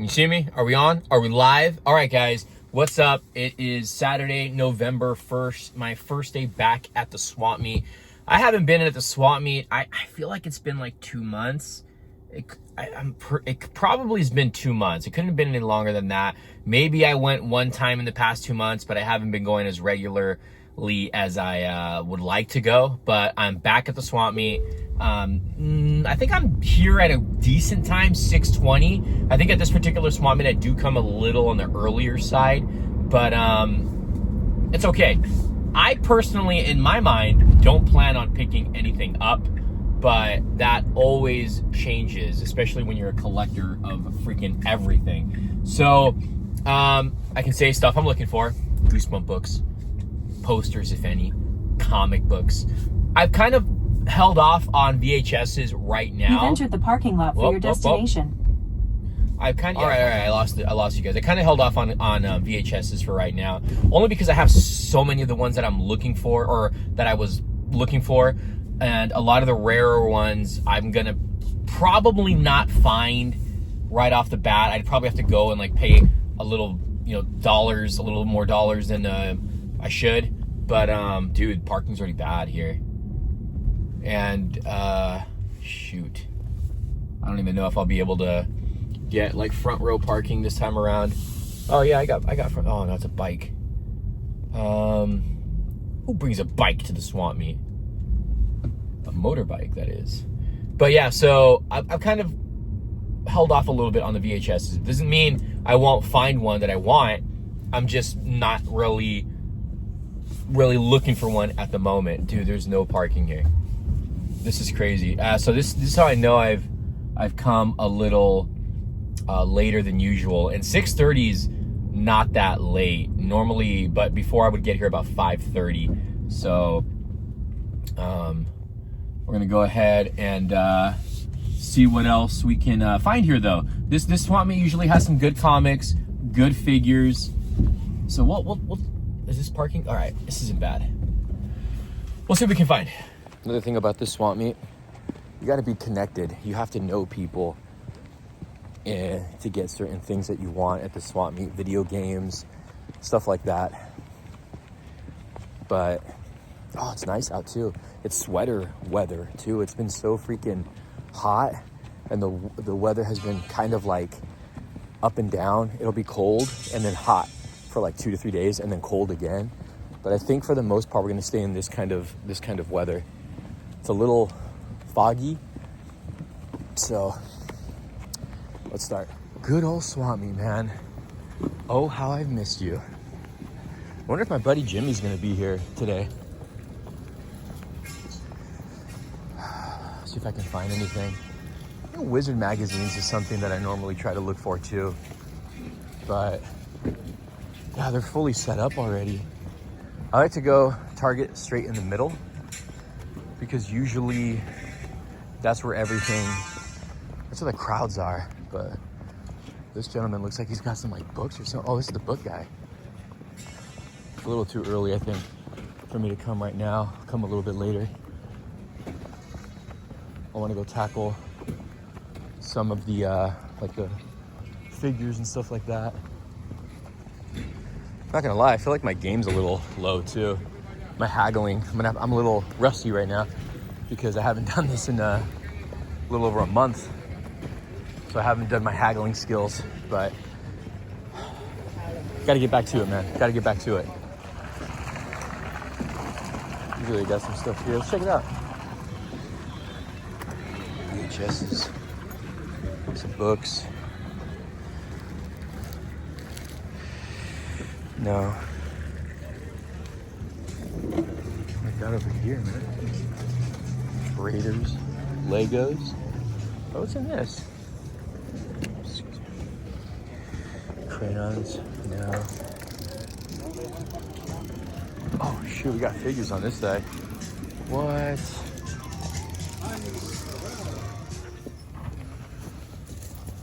Can you see me? Are we on? Are we live? All right, guys. What's up? It is Saturday, November 1st, my first day back at the Swapmeet. I haven't been at the Swapmeet. I feel like it's been like 2 months. It probably has been 2 months. It couldn't have been any longer than that. Maybe I went one time in the past 2 months, but I haven't been going as regularly as I would like to go. But I'm back at the Swapmeet. I think I'm here at a decent time, 6:20. I think at this particular Swapmeet, I do come a little on the earlier side, but it's okay. I personally, in my mind, don't plan on picking anything up, but that always changes, especially when you're a collector of freaking everything. So I can say stuff I'm looking for: Goosebump books, posters, if any, comic books. I've kind of held off on VHSs right now. You've entered the parking lot for your destination. I've kind of, all right, I lost you guys. I kind of held off on VHSs for right now, only because I have so many of the ones that I'm looking for, or that I was looking for, and a lot of the rarer ones I'm gonna probably not find right off the bat. I'd probably have to go and like pay a little, dollars, a little more dollars than I should. But dude, parking's already bad here. And shoot, I don't even know if I'll be able to get like front row parking this time around. Oh yeah, I got front. Oh no, it's a bike. Who brings a bike to the Swapmeet? A motorbike, that is. But yeah, so I've kind of held off a little bit on the VHSs. It doesn't mean I won't find one that I want. I'm just not really looking for one at the moment. Dude, there's no parking here. This is crazy. So this is how I know I've come a little later than usual. And 6:30 is not that late normally, but before I would get here about 5:30. So we're gonna go ahead and see what else we can find here, though. This Swapmeet usually has some good comics, good figures. So we'll is this parking? All right, this isn't bad. We'll see what we can find. Another thing about this Swapmeet, you got to be connected. You have to know people to get certain things that you want at the Swapmeet, video games, stuff like that. But oh, it's nice out too. It's sweater weather too. It's been so freaking hot, and the weather has been kind of like up and down. It'll be cold and then hot for like 2 to 3 days, and then cold again. But I think for the most part, we're gonna stay in this kind of weather. It's a little foggy, so let's start. Good old Swapmeet, man. Oh, how I've missed you. I wonder if my buddy Jimmy's gonna be here today. See if I can find anything. Wizard magazines is something that I normally try to look for too, but yeah, they're fully set up already. I like to go Target straight in the middle, because usually that's where that's where the crowds are. But this gentleman looks like he's got some like books or something. Oh, this is the book guy. It's a little too early, I think, for me to come right now. I'll come a little bit later. I want to go tackle some of the like the figures and stuff like that. Not gonna lie, I feel like my game's a little low too. My haggling, I'm a little rusty right now because I haven't done this in a little over a month. So I haven't done my haggling skills, but gotta get back to it, man. Gotta get back to it. Usually got some stuff here. Let's check it out. VHSs, some books. No. I got over here, man. Raiders, Legos. Oh, what's in this? Excuse me. Crayons. No. Oh shoot, we got figures on this side. What?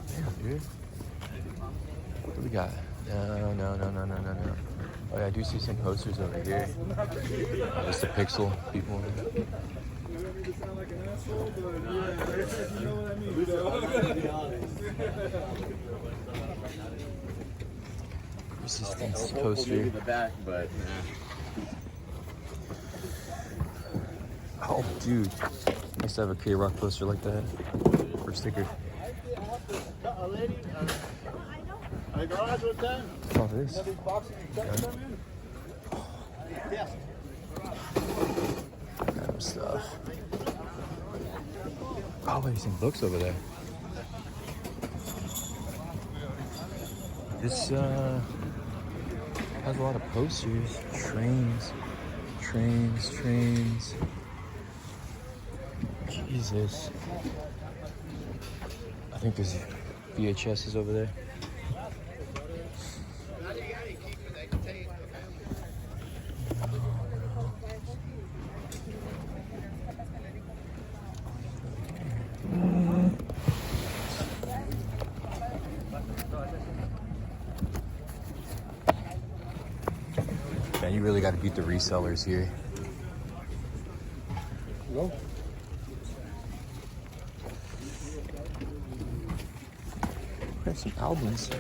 Damn, dude. What do we got? No. Oh yeah, I do see some posters over here. Just the Pixel people. Resistance poster. The back, but Oh, dude. I used to have a K-Rock poster like that. For a sticker. Oh, this. Random stuff. Oh, there's some books over there. This has a lot of posters. Trains. Jesus. I think there's VHSs over there. Man, you really got to beat the resellers here. go. There's some albums.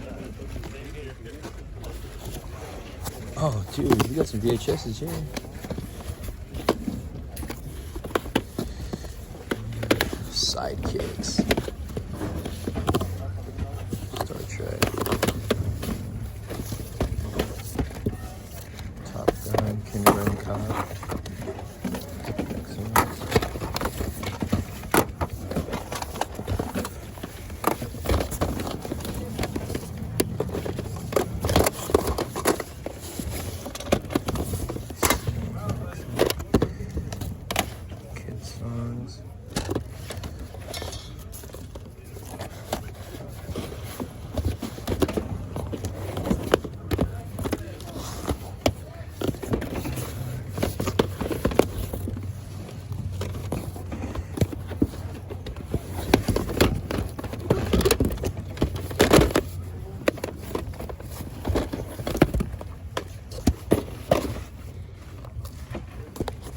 Oh, dude, we got some VHSs here. Sidekicks. Star Trek. Top Gun, Kindergarten Cop. Excellent. Kid songs.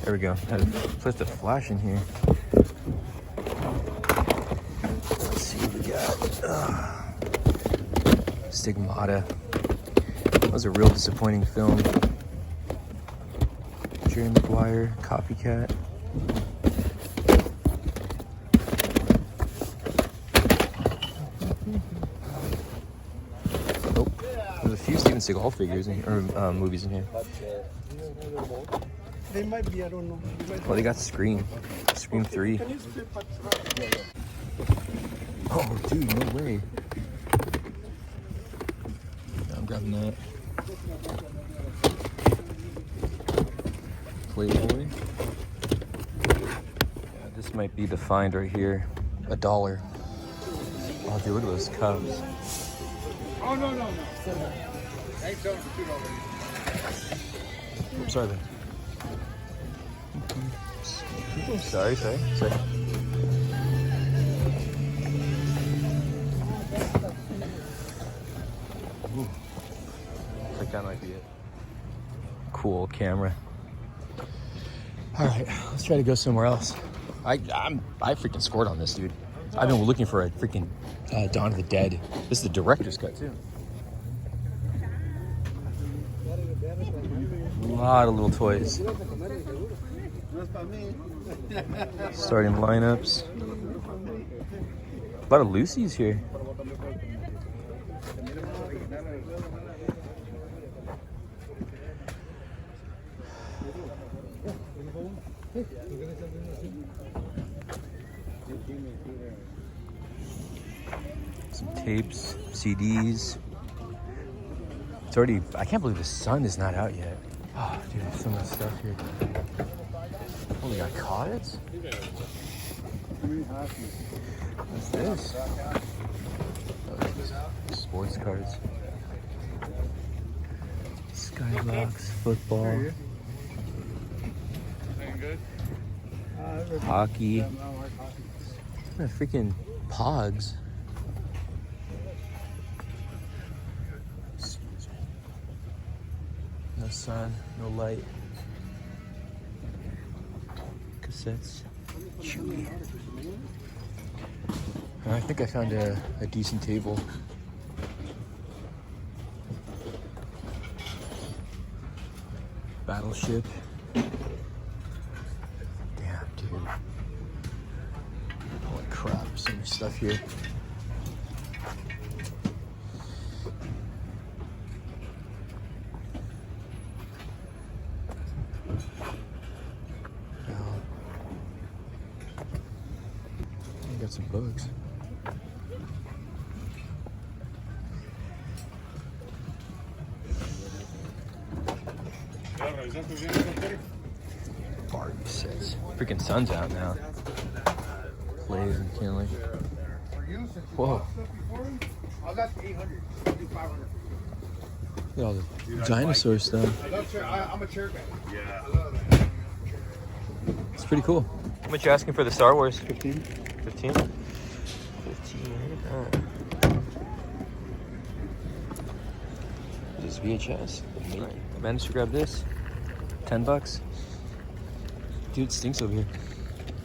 There we go. Let's the flash in here. Let's see what we got. Stigmata. That was a real disappointing film. Jerry Maguire, Copycat. Nope. There's a few Steven Seagal figures in here, or movies in here. They might be, I don't know. Well, they got Scream. Scream 3. Oh, dude, no way. I'm grabbing that. Playboy. Yeah, this might be the find right here. $1. Oh, dude, look at those cups. Oh, no. I ain't selling for $2. I'm sorry, then. Sorry. Ooh. Looks like that might be it. Cool camera. All right, let's try to go somewhere else. I freaking scored on this, dude. I've been looking for a freaking Dawn of the Dead. This is the director's cut too. A lot of little toys. Starting lineups. A lot of Lucy's here. Some tapes, CDs. It's already, I can't believe the sun is not out yet. Oh, dude, there's so much stuff here. Oh, we got cards? What's this? Oh, sports cards. Skybox, football. Hockey. Freaking Pogs. No sun, no light. Cassettes. Chewy. I think I found a decent table. Battleship. Damn, dude. Holy crap, so much stuff here. Got some bugs. Barbie sets. Freaking sun's out now. Plays and killing. Whoa. I got 800. I'll do 500. Look at all the dinosaur stuff. I'm a chair guy. Yeah. It's pretty cool. How much you asking for the Star Wars? 15. 15? 15. This is VHS. I managed to grab this. $10. Dude, it stinks over here.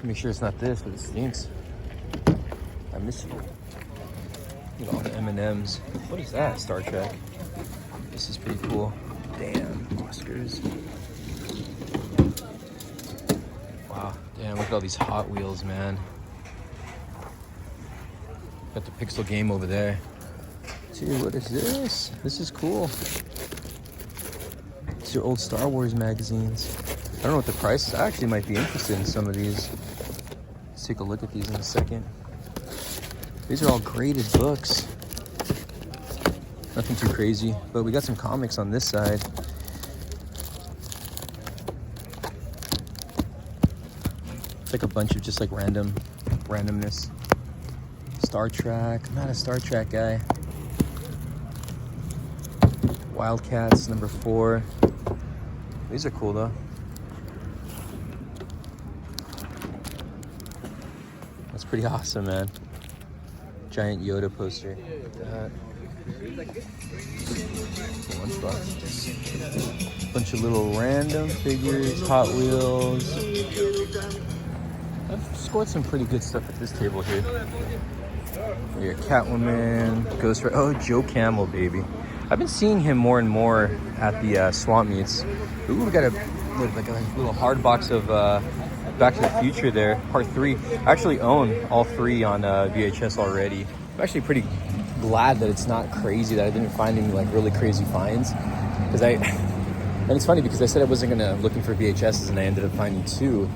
Make sure it's not this, but it stinks. I miss you. Look at all the M&Ms. What is that? Star Trek. This is pretty cool. Damn, Oscars. Wow. Damn, look at all these Hot Wheels, man. Got the Pixel game over there. Dude, what is this? This is cool. These are old Star Wars magazines. I don't know what the price is. I actually might be interested in some of these. Let's take a look at these in a second. These are all graded books. Nothing too crazy, but we got some comics on this side. It's like a bunch of just like randomness. Star Trek. I'm not a Star Trek guy. Wildcats number 4. These are cool though. That's pretty awesome, man. Giant Yoda poster. That. Bunch of little random figures, Hot Wheels. I've scored some pretty good stuff at this table here. We got Catwoman, Ghost Rider. Oh, Joe Camel, baby. I've been seeing him more and more at the Swapmeets. Ooh, we got a little hard box of Back to the Future there, part 3. I actually own all 3 on VHS already. I'm actually pretty glad that it's not crazy, that I didn't find any like really crazy finds. And it's funny because I said I wasn't looking for VHSs, and I ended up finding 2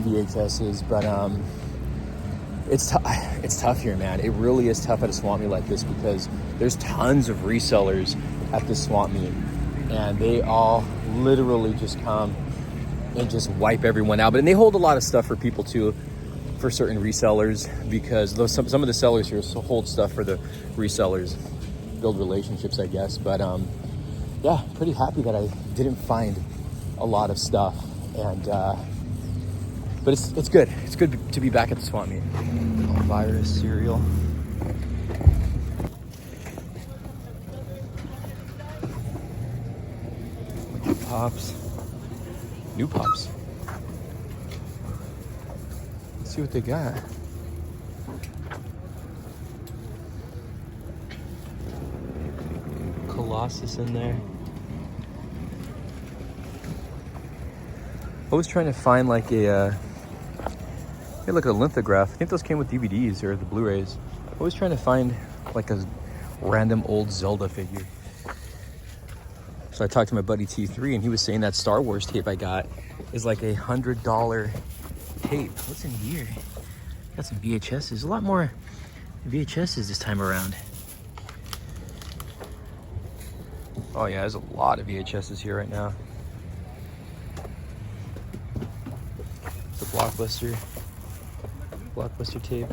VHSs. But it's tough here, man. It really is tough at a swap meet like this because there's tons of resellers at this swap meet, and they all literally just come and just wipe everyone out. But and they hold a lot of stuff for people too, for certain resellers, because some of the sellers here hold stuff for the resellers, build relationships, I guess. But yeah, pretty happy that I didn't find a lot of stuff, and but it's good. It's good to be back at the swap meet. Virus cereal. Pops. New Pops. Let's see what they got. Colossus in there. I was trying to find like a lithograph. I think those came with DVDs or the Blu-rays. I was trying to find like a random old Zelda figure. So I talked to my buddy T3, and he was saying that Star Wars tape I got is like $100 tape. What's in here? Got some VHSs. There's a lot more VHSs this time around. Oh yeah, there's a lot of VHSs here right now. It's a Blockbuster tape.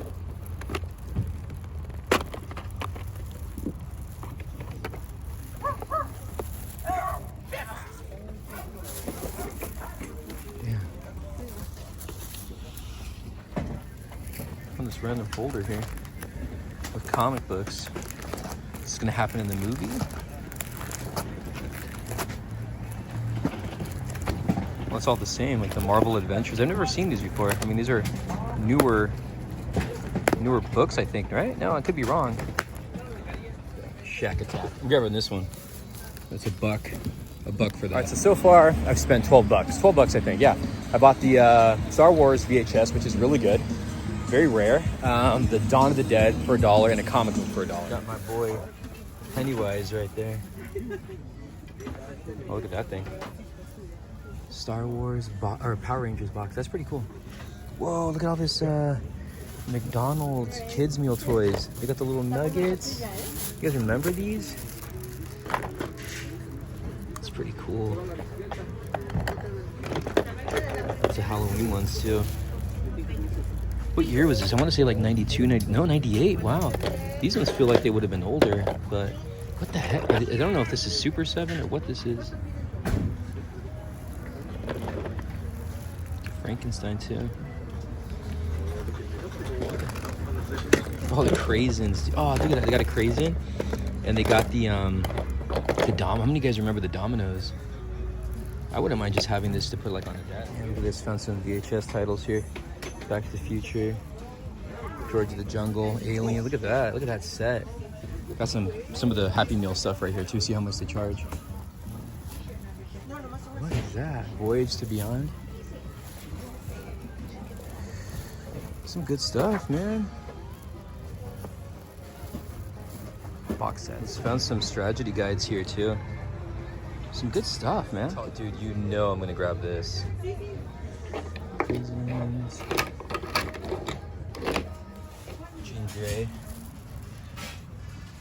On this random folder here with comic books. This is gonna happen in the movie. Well, it's all the same, like the Marvel Adventures. I've never seen these before. I mean, these are newer books, I think, right? No, I could be wrong. Shack Attack. I'm grabbing this one. That's $1. $1 for that. All right, so far I've spent $12. 12 bucks, I think. Yeah, I bought the Star Wars VHS, which is really good, very rare. The Dawn of the Dead for $1 and a comic book for $1. Got my boy Pennywise right there. Oh, look at that thing. Star Wars or Power Rangers box. That's pretty cool. Whoa, look at all this McDonald's kids meal toys. They got the little nuggets. You guys remember these? It's pretty cool. It's the Halloween ones too. What year was this? I want to say like 92, 98. Wow. These ones feel like they would have been older, but what the heck? I don't know if this is Super 7 or what this is. Frankenstein too. Oh, the craisins. Oh, look at that. They got a craisin. And they got the How many of you guys remember the dominoes? I wouldn't mind just having this to put like on a desk. Yeah, look at this. Found some VHS titles here. Back to the Future. George of the Jungle. Alien. Look at that. Look at that set. Got some of the Happy Meal stuff right here too. See how much they charge. What is that? Voyage to Beyond. Some good stuff, man. Box sets. Found some strategy guides here too. Some good stuff, man. Oh, dude, you know I'm gonna grab this. Prisons. Jean Grey.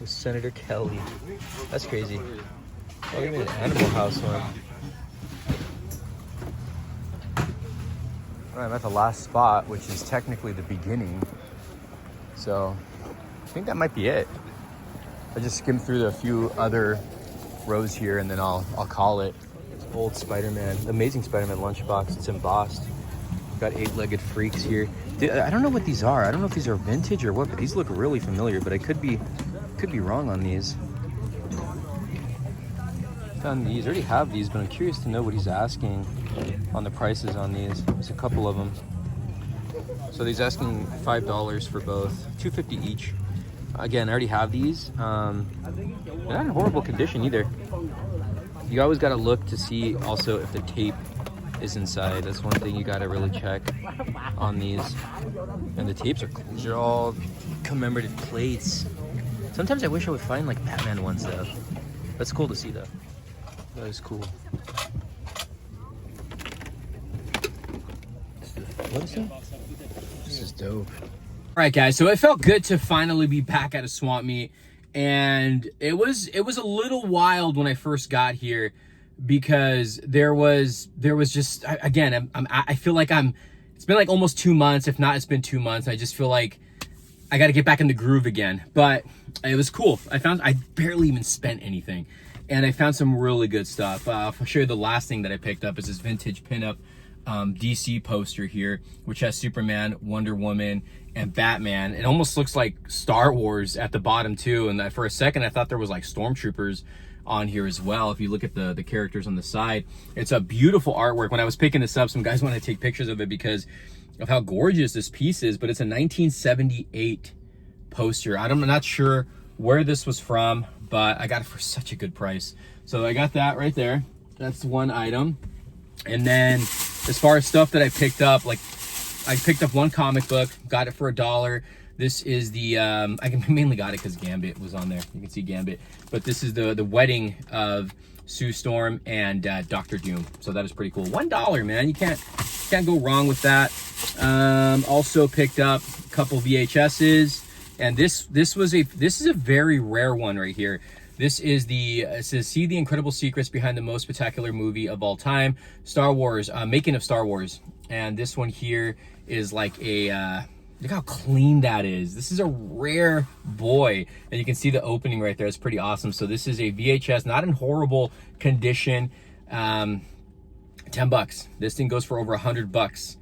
With Senator Kelly. That's crazy. Oh, give me an Animal House one. All right, I'm at the last spot, which is technically the beginning. So I think that might be it. I just skimmed through a few other rows here and then I'll call it. It's old Spider-Man, Amazing Spider-Man lunchbox. It's embossed. Got 8-legged freaks here. I don't know what these are. I don't know if these are vintage or what, but these look really familiar, but I could be wrong on these. Found these. I already have these, but I'm curious to know what he's asking on the prices on these. There's a couple of them. So he's asking $5 for both, $2.50 each. Again, I already have these. They're not in horrible condition either. You always got to look to see also if the tape is inside. That's one thing you got to really check on these. And the tapes are cool. These are all commemorative plates. Sometimes I wish I would find like Batman ones though. That's cool to see though. That is cool. What is that? This is dope. All right, guys, so it felt good to finally be back at a swap meet, and it was a little wild when I first got here because there was just, again, I feel like it's been like almost 2 months, if not it's been 2 months. I just feel like I got to get back in the groove again, but it was cool. I barely even spent anything, and I found some really good stuff. I'll show you the last thing that I picked up is this vintage pinup DC poster here, which has Superman, Wonder Woman, and Batman. It almost looks like Star Wars at the bottom too, and for a second I thought there was like stormtroopers on here as well. If you look at the characters on the side, it's a beautiful artwork. When I was picking this up, some guys wanted to take pictures of it because of how gorgeous this piece is, but it's a 1978 poster. I'm not sure where this was from, but I got it for such a good price. So I got that right there. That's one item. And then as far as stuff that I picked up, like I picked up one comic book, got it for $1. This is the, I mainly got it because Gambit was on there. You can see Gambit. But this is the wedding of Sue Storm and Dr. Doom. So that is pretty cool. $1, man. You can't go wrong with that. Also picked up a couple VHSs. And this is a very rare one right here. This is it says, see the incredible secrets behind the most spectacular movie of all time, Star Wars, making of Star Wars. And this one here is like look how clean that is. This is a rare boy. And you can see the opening right there. It's pretty awesome. So this is a VHS, not in horrible condition. $10. This thing goes for over $100.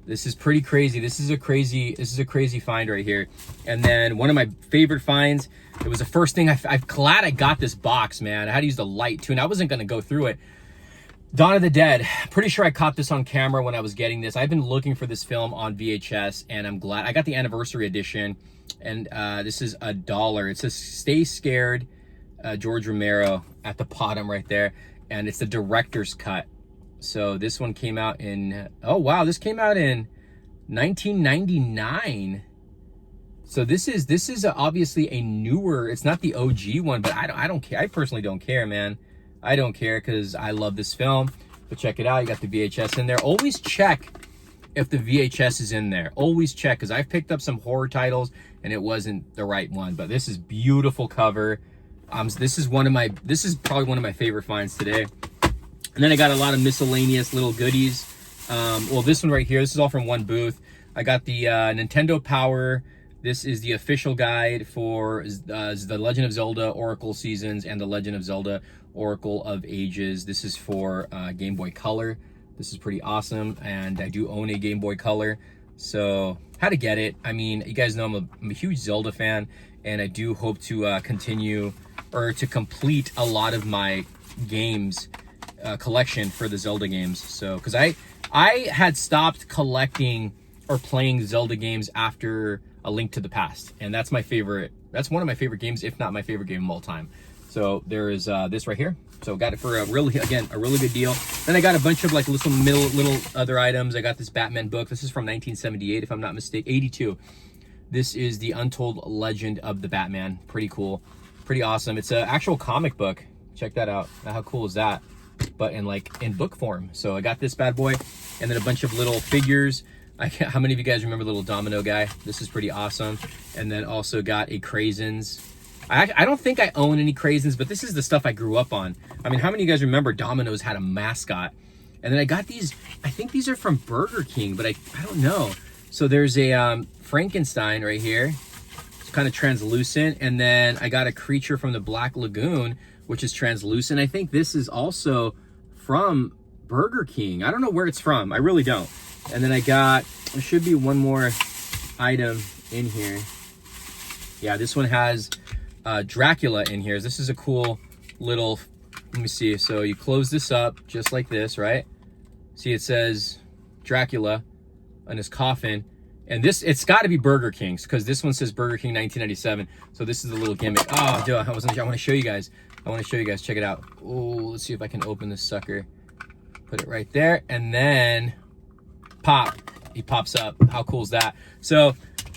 This is pretty crazy. This is a crazy find right here. And then one of my favorite finds, it was the first thing I'm glad I got this box, man. I had to use the light too, and I wasn't gonna go through it. Dawn of the Dead. Pretty sure I caught this on camera when I was getting this. I've been looking for this film on VHS, and I'm glad I got the anniversary edition. And this is $1. It says "Stay Scared," George Romero at the bottom right there. and it's the director's cut. So this one came out in, oh wow, this came out in 1999. So this is obviously a newer, it's not the OG one, but I don't care. I personally don't care, man. I don't care because I love this film. But check it out, you got the VHS in there. Always check if the VHS is in there. Always check, because I've picked up some horror titles and it wasn't the right one. But this is beautiful cover. This is probably one of my favorite finds today. And then I got a lot of miscellaneous little goodies. Well, this one right here, this is all from one booth. I got the Nintendo Power. This is the official guide for the Legend of Zelda Oracle Seasons and the Legend of Zelda Oracle of Ages. This is for Game Boy Color. This is pretty awesome, and I do own a Game Boy Color, so how to get it. I mean, you guys know I'm a huge Zelda fan, and I do hope to continue or to complete a lot of my games collection for the Zelda games. So, because I had stopped collecting or playing Zelda games after A Link to the Past, and that's my favorite. That's one of my favorite games, if not my favorite game of all time. So there is this right here. So got it for a really good deal. Then I got a bunch of like little other items. I got this Batman book. This is from 1978, if I'm not mistaken, 82. This is the Untold Legend of the Batman. Pretty cool, pretty awesome. It's an actual comic book. Check that out. How cool is that? But in book form. So I got this bad boy, and then a bunch of little figures. How many of you guys remember Little Domino guy? This is pretty awesome. And then also got a Craisins. I don't think I own any Craisins, but this is the stuff I grew up on. I mean, how many of you guys remember Domino's had a mascot? And then I got these, I think these are from Burger King, but I don't know. So there's a Frankenstein right here. It's kind of translucent. And then I got a creature from the Black Lagoon, which is translucent. I think this is also from Burger King. I don't know where it's from. I really don't. And then I got, there should be one more item in here. Yeah, this one has Dracula in here. This is a cool little, let me see. So you close this up just like this, right? See, it says Dracula on his coffin. And this, it's got to be Burger King's, because this one says Burger King 1997. So this is the little gimmick. Oh, dude, I want to show you guys. Check it out. Oh, let's see if I can open this sucker. Put it right there, and then pop. He pops up. How cool is that? So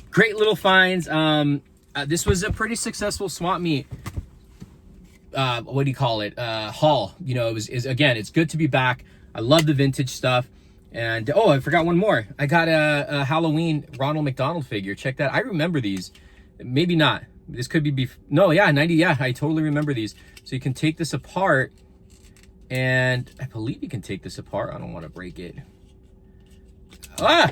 great little finds. This was a pretty successful Swap Meet. What do you call it? Haul. You know, again, it's good to be back. I love the vintage stuff. And oh, I forgot one more. I got a Halloween Ronald McDonald figure. Check that. I remember these. Maybe not. This could be no, yeah, 90. Yeah, I totally remember these. So you can take this apart, and I believe you can take this apart. I don't want to break it. Ah,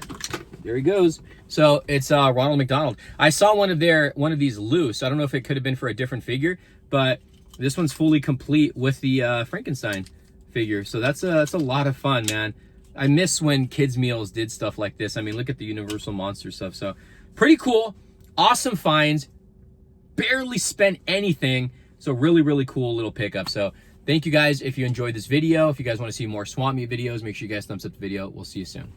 there he goes. So it's Ronald McDonald. I saw one of these loose. I don't know if it could have been for a different figure, but this one's fully complete with the Frankenstein figure. So that's a lot of fun, man. I miss when kids meals did stuff like this. I mean, look at the Universal Monster stuff. So pretty cool, awesome finds. Barely spent anything. So really cool little pickup. So thank you guys if you enjoyed this video. If you guys want to see more Swap Meet videos, make sure you guys thumbs up the video. We'll see you soon.